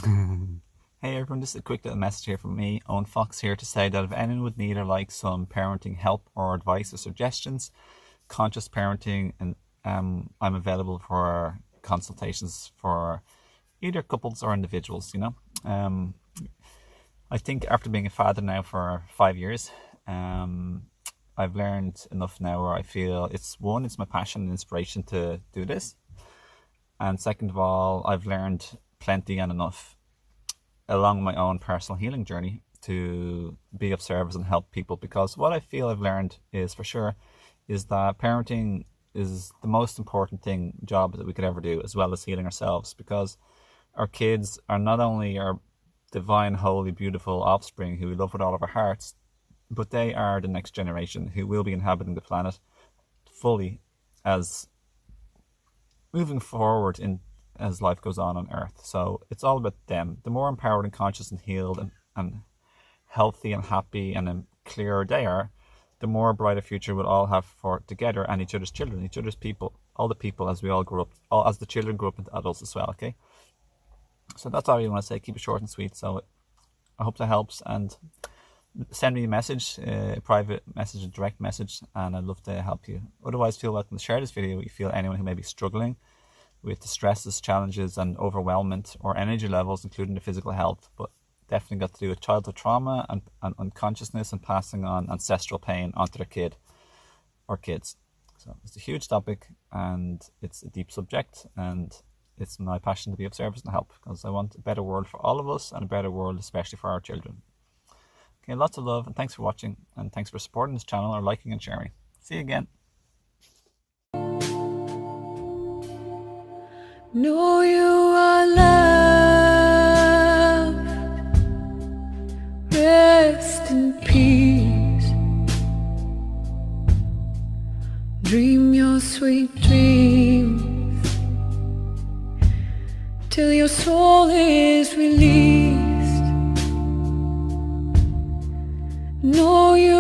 Hey everyone, just a quick little message here from me, Owen Fox, here to say that if anyone would need or like some parenting help or advice or suggestions, conscious parenting, and I'm available for consultations for either couples or individuals. I think after being a father now for 5 years, I've learned enough now where I feel it's my passion and inspiration to do this, and second of all, I've learned plenty and enough along my own personal healing journey to be of service and help people, because what I feel I've learned is for sure is that parenting is the most important job that we could ever do, as well as healing ourselves, because our kids are not only our divine, holy, beautiful offspring who we love with all of our hearts, but they are the next generation who will be inhabiting the planet fully as moving forward in as life goes on Earth. So it's all about them. The more empowered and conscious and healed and healthy and happy and clearer they are, the more brighter future we'll all have for together and each other's children, each other's people, all the people as we all grow up, all as the children grow up into adults as well. Okay. So that's all I want to say. Keep it short and sweet. So I hope that helps, and send me a message, a private message, a direct message, and I'd love to help you. Otherwise, feel welcome to share this video if you feel anyone who may be struggling with the stresses, challenges, and overwhelmment or energy levels, including the physical health, but definitely got to do with childhood trauma and unconsciousness and passing on ancestral pain onto their kid or kids. So it's a huge topic and it's a deep subject, and it's my passion to be of service and help, because I want a better world for all of us and a better world especially for our children. Okay, lots of love and thanks for watching, and thanks for supporting this channel or liking and sharing. See you again. Know you are loved, rest in peace, dream your sweet dreams, till your soul is released. Know you